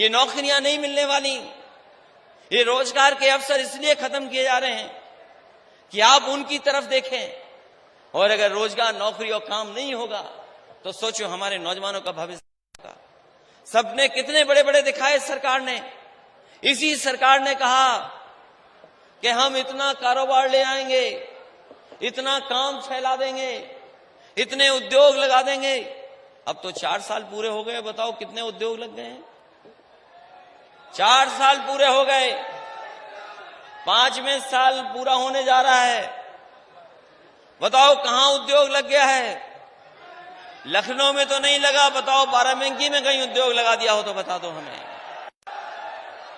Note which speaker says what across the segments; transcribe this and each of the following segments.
Speaker 1: ये नौकरियां नहीं मिलने वाली, ये रोजगार के अवसर इसलिए खत्म किए जा रहे हैं कि आप उनकी तरफ देखें। और अगर रोजगार, नौकरी और काम नहीं होगा तो सोचो हमारे नौजवानों का भविष्य होगा। सपने कितने बड़े बड़े दिखाए सरकार ने। इसी सरकार ने कहा कि हम इतना कारोबार ले आएंगे, इतना काम फैला देंगे, इतने उद्योग लगा देंगे। अब तो 4 साल पूरे हो गए, बताओ कितने उद्योग लग गए हैं। 4 साल पूरे हो गए, 5वें साल पूरा होने जा रहा है। बताओ कहां उद्योग लग गया है। लखनऊ में तो नहीं लगा, बताओ बाराबंकी में कहीं उद्योग लगा दिया हो तो बता दो हमें।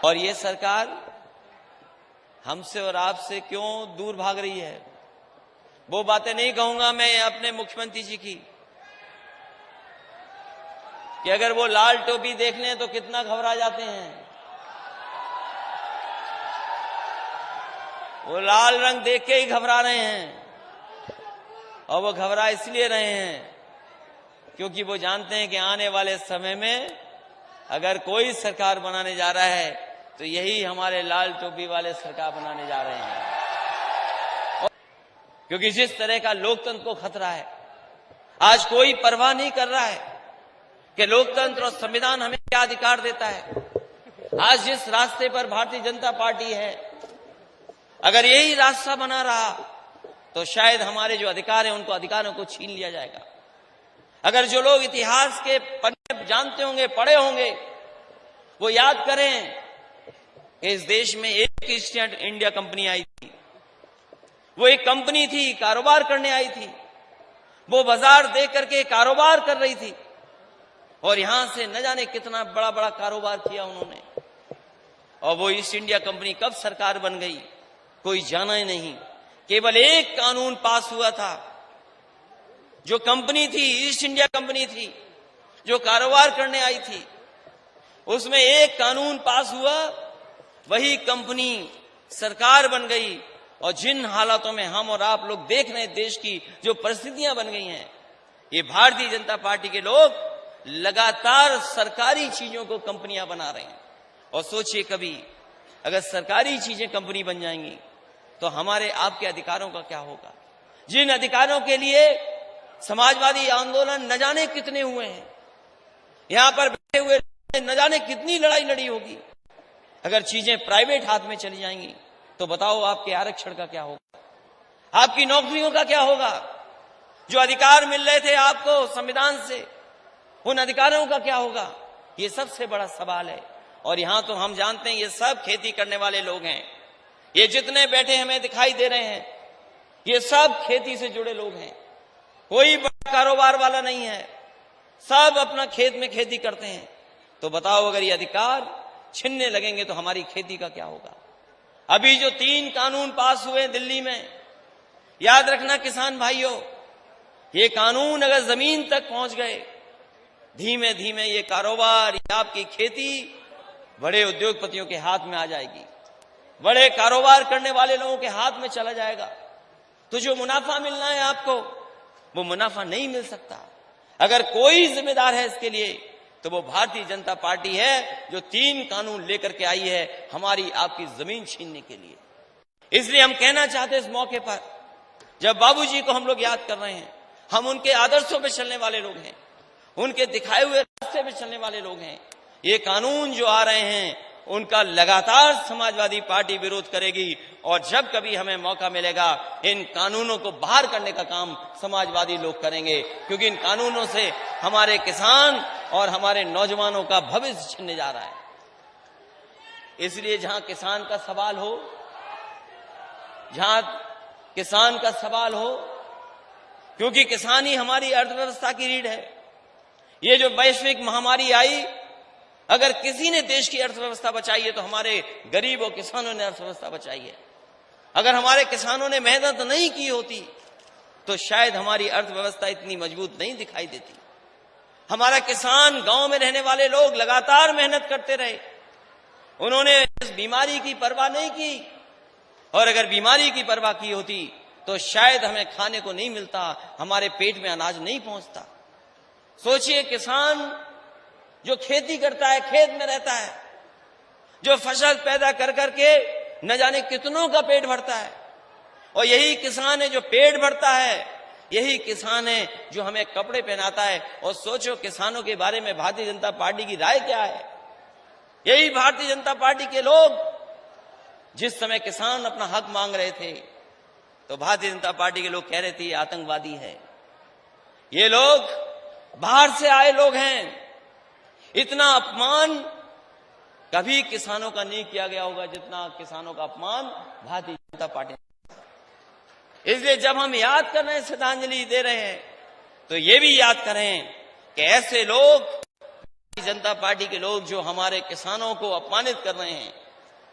Speaker 1: और ये सरकार हमसे और आपसे क्यों दूर भाग रही है। वो बातें नहीं कहूंगा मैं अपने मुख्यमंत्री जी की कि अगर वो लाल टोपी देख लें तो कितना घबरा जाते हैं। वो लाल रंग देख के ही घबरा रहे हैं। और वो घबरा इसलिए रहे हैं क्योंकि वो जानते हैं कि आने वाले समय में अगर कोई सरकार बनाने जा रहा है तो यही हमारे लाल टोपी वाले सरकार बनाने जा रहे हैं। क्योंकि जिस तरह का लोकतंत्र को खतरा है, आज कोई परवाह नहीं कर रहा है कि लोकतंत्र और संविधान हमें क्या अधिकार देता है। आज जिस रास्ते पर भारतीय जनता पार्टी है, अगर यही रास्ता बना रहा तो शायद हमारे जो अधिकार हैं उनको अधिकारों को छीन लिया जाएगा। अगर जो लोग इतिहास के पन्ने जानते होंगे, पढ़े होंगे, वो याद करें इस देश में एक ईस्ट इंडिया कंपनी आई थी। वो एक कंपनी थी, कारोबार करने आई थी। वो बाजार दे करके कारोबार कर रही थी और यहां से न जाने कितना बड़ा बड़ा कारोबार किया उन्होंने। और वो ईस्ट इंडिया कंपनी कब सरकार बन गई कोई जाना ही नहीं। केवल एक कानून पास हुआ था। जो कंपनी थी, ईस्ट इंडिया कंपनी थी, जो कारोबार करने आई थी, उसमें एक कानून पास हुआ, वही कंपनी सरकार बन गई। और जिन हालातों में हम और आप लोग देख रहे हैं, देश की जो परिस्थितियां बन गई हैं, ये भारतीय जनता पार्टी के लोग लगातार सरकारी चीजों को कंपनियां बना रहे हैं। और सोचिए कभी अगर सरकारी चीजें कंपनी बन जाएंगी तो हमारे आपके अधिकारों का क्या होगा। जिन अधिकारों के लिए समाजवादी आंदोलन न जाने कितने हुए हैं, यहां पर बैठे हुए न जाने कितनी लड़ाई लड़ी होगी, अगर चीजें प्राइवेट हाथ में चली जाएंगी तो बताओ आपके आरक्षण का क्या होगा, आपकी नौकरियों का क्या होगा। जो अधिकार मिल रहे थे आपको संविधान से, उन अधिकारों का क्या होगा। ये सबसे बड़ा सवाल है। और यहां तो हम जानते हैं ये सब खेती करने वाले लोग हैं। ये जितने बैठे हमें दिखाई दे रहे हैं, ये सब खेती से जुड़े लोग हैं। कोई बड़ा कारोबार वाला नहीं है, सब अपना खेत में खेती करते हैं। तो बताओ अगर ये अधिकार छीनने लगेंगे तो हमारी खेती का क्या होगा। अभी जो 3 कानून पास हुए दिल्ली में, याद रखना किसान भाइयों, ये कानून अगर जमीन तक पहुंच गए, धीमे धीमे ये कारोबार, ये आपकी खेती बड़े उद्योगपतियों के हाथ में आ जाएगी, बड़े कारोबार करने वाले लोगों के हाथ में चला जाएगा। तो जो मुनाफा मिलना है आपको, वो मुनाफा नहीं मिल सकता। अगर कोई जिम्मेदार है इसके लिए तो वो भारतीय जनता पार्टी है, जो 3 कानून लेकर के आई है हमारी आपकी जमीन छीनने के लिए। इसलिए हम कहना चाहते हैं इस मौके पर, जब बाबूजी को हम लोग याद कर रहे हैं, हम उनके आदर्शों पे चलने वाले लोग हैं, उनके दिखाए हुए रास्ते पे चलने वाले लोग हैं। ये कानून जो आ रहे हैं उनका लगातार समाजवादी पार्टी विरोध करेगी। और जब कभी हमें मौका मिलेगा इन कानूनों को बाहर करने का काम समाजवादी लोग करेंगे, क्योंकि इन कानूनों से हमारे किसान और हमारे नौजवानों का भविष्य छिनने जा रहा है। इसलिए जहां किसान का सवाल हो, जहां किसान का सवाल हो, क्योंकि किसान ही हमारी अर्थव्यवस्था की रीढ़ है। ये जो वैश्विक महामारी आई, अगर किसी ने देश की अर्थव्यवस्था बचाई है तो हमारे गरीब और किसानों ने अर्थव्यवस्था बचाई है। अगर हमारे किसानों ने मेहनत नहीं की होती तो शायद हमारी अर्थव्यवस्था इतनी मजबूत नहीं दिखाई देती। हमारा किसान, गांव में रहने वाले लोग लगातार मेहनत करते रहे, उन्होंने इस बीमारी की परवाह नहीं की। और अगर बीमारी की परवाह की होती तो शायद हमें खाने को नहीं मिलता, हमारे पेट में अनाज नहीं पहुंचता। सोचिए किसान जो खेती करता है, खेत में रहता है, जो फसल पैदा कर करके न जाने कितनों का पेट भरता है, और यही किसान है जो पेट भरता है, यही किसान है जो हमें कपड़े पहनाता है। और सोचो किसानों के बारे में भारतीय जनता पार्टी की राय क्या है। यही भारतीय जनता पार्टी के लोग जिस समय किसान अपना हक मांग रहे थे तो भारतीय जनता पार्टी के लोग कह रहे थे ये आतंकवादी है, ये लोग बाहर से आए लोग हैं। इतना अपमान कभी किसानों का नहीं किया गया होगा जितना किसानों का अपमान भारतीय जनता पार्टी ने। इसलिए जब हम याद कर रहे हैं, श्रद्धांजलि दे रहे हैं, तो ये भी याद करें कि ऐसे लोग, भारतीय जनता पार्टी के लोग जो हमारे किसानों को अपमानित कर रहे हैं,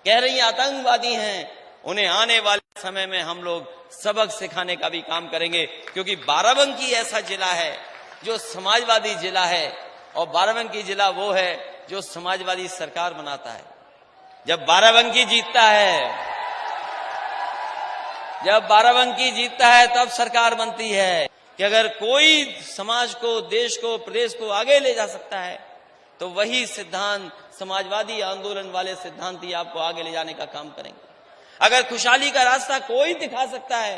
Speaker 1: कह रही आतंकवादी हैं, उन्हें आने वाले समय में हम लोग सबक सिखाने का भी काम करेंगे। क्योंकि बाराबंकी ऐसा जिला है जो समाजवादी जिला है, और बाराबंकी जिला वो है जो समाजवादी सरकार बनाता है। जब बाराबंकी जीतता है तब सरकार बनती है। कि अगर कोई समाज को, देश को, प्रदेश को आगे ले जा सकता है तो वही सिद्धांत, समाजवादी आंदोलन वाले सिद्धांत ही आपको आगे ले जाने का काम करेंगे। अगर खुशहाली का रास्ता कोई दिखा सकता है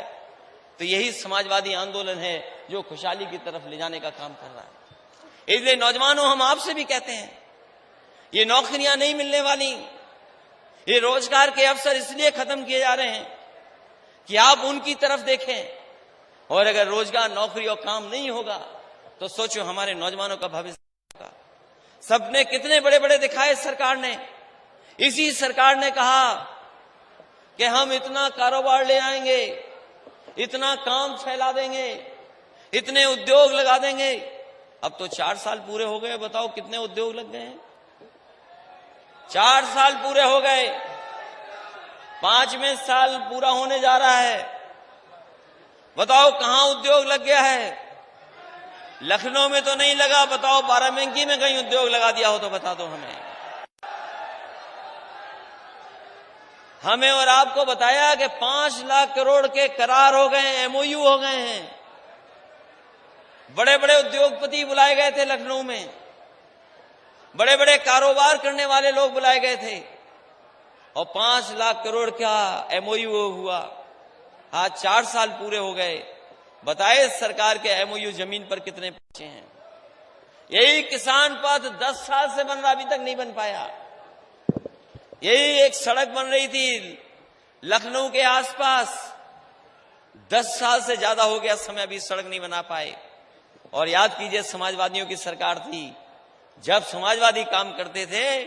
Speaker 1: तो यही समाजवादी आंदोलन है जो खुशहाली की तरफ ले जाने का काम कर रहा है। इसलिए नौजवानों, हम आपसे भी कहते हैं, ये नौकरियां नहीं मिलने वाली, ये रोजगार के अवसर इसलिए खत्म किए जा रहे हैं कि आप उनकी तरफ देखें। और अगर रोजगार, नौकरी और काम नहीं होगा तो सोचो हमारे नौजवानों का भविष्य होगा। सपने कितने बड़े बड़े दिखाए सरकार ने। इसी सरकार ने कहा कि हम इतना कारोबार ले आएंगे, इतना काम फैला देंगे, इतने उद्योग लगा देंगे। अब तो 4 साल पूरे हो गए, बताओ कितने उद्योग लग गए हैं। 4 साल पूरे हो गए, 5वें साल पूरा होने जा रहा है। बताओ कहां उद्योग लग गया है। लखनऊ में तो नहीं लगा, बताओ बाराबंकी में कहीं उद्योग लगा दिया हो तो बता दो हमें और आपको बताया कि 5 लाख करोड़ के करार हो गए, एमओयू हो गए हैं। बड़े बड़े उद्योगपति बुलाए गए थे लखनऊ में, बड़े बड़े कारोबार करने वाले लोग बुलाए गए थे, और 5 लाख करोड़ का एमओयू हुआ। आज 4 साल पूरे हो गए, बताए सरकार के एमओयू जमीन पर कितने पहुंचे हैं। यही किसान पथ 10 साल से बन रहा, अभी तक नहीं बन पाया। यही एक सड़क बन रही थी लखनऊ के आसपास, 10 साल से ज्यादा हो गया समय, अभी सड़क नहीं बना पाए। और याद कीजिए, समाजवादियों की सरकार थी, जब समाजवादी काम करते थे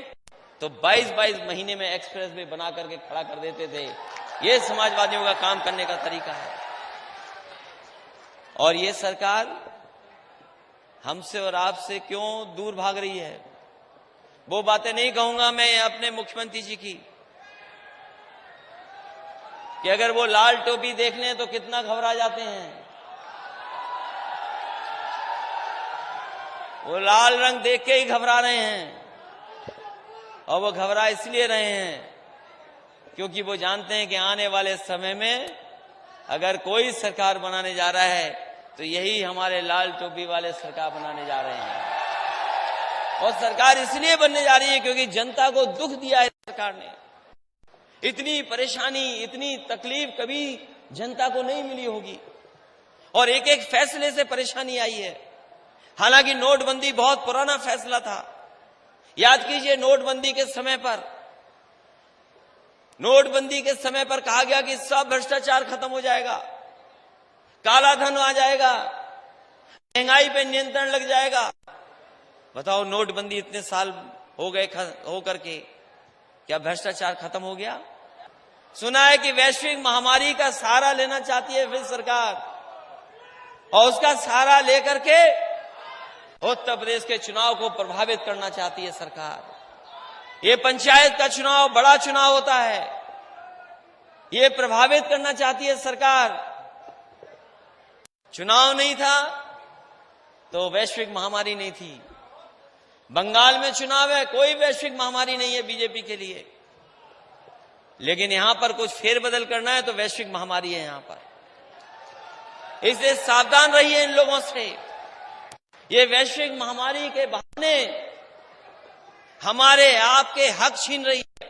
Speaker 1: तो 22-22 महीने में एक्सप्रेस वे बना करके खड़ा कर देते थे। ये समाजवादियों का काम करने का तरीका है। और ये सरकार हमसे और आपसे क्यों दूर भाग रही है, वो बातें नहीं कहूंगा मैं अपने मुख्यमंत्री जी की, कि अगर वो लाल टोपी देख लें तो कितना घबरा जाते हैं। वो लाल रंग देख के ही घबरा रहे हैं, और वो घबरा इसलिए रहे हैं क्योंकि वो जानते हैं कि आने वाले समय में अगर कोई सरकार बनाने जा रहा है तो यही हमारे लाल टोपी वाले सरकार बनाने जा रहे हैं। और सरकार इसलिए बनने जा रही है क्योंकि जनता को दुख दिया है सरकार ने। इतनी परेशानी, इतनी तकलीफ कभी जनता को नहीं मिली होगी, और एक एक फैसले से परेशानी आई है। हालांकि नोटबंदी बहुत पुराना फैसला था। याद कीजिए, नोटबंदी के समय पर कहा गया कि सब भ्रष्टाचार खत्म हो जाएगा, काला धन आ जाएगा, महंगाई पे नियंत्रण लग जाएगा। बताओ, नोटबंदी इतने साल हो गए हो करके, क्या भ्रष्टाचार खत्म हो गया? सुना है कि वैश्विक महामारी का सहारा लेना चाहती है फिर सरकार, और उसका सहारा लेकर के उत्तर प्रदेश के चुनाव को प्रभावित करना चाहती है सरकार। ये पंचायत का चुनाव बड़ा चुनाव होता है, ये प्रभावित करना चाहती है सरकार। चुनाव नहीं था तो वैश्विक महामारी नहीं थी। बंगाल में चुनाव है, कोई वैश्विक महामारी नहीं है बीजेपी के लिए, लेकिन यहां पर कुछ फेरबदल करना है तो वैश्विक महामारी है यहां पर। इसलिए सावधान रहिए इन लोगों से। ये वैश्विक महामारी के बहाने हमारे आपके हक छीन रही है।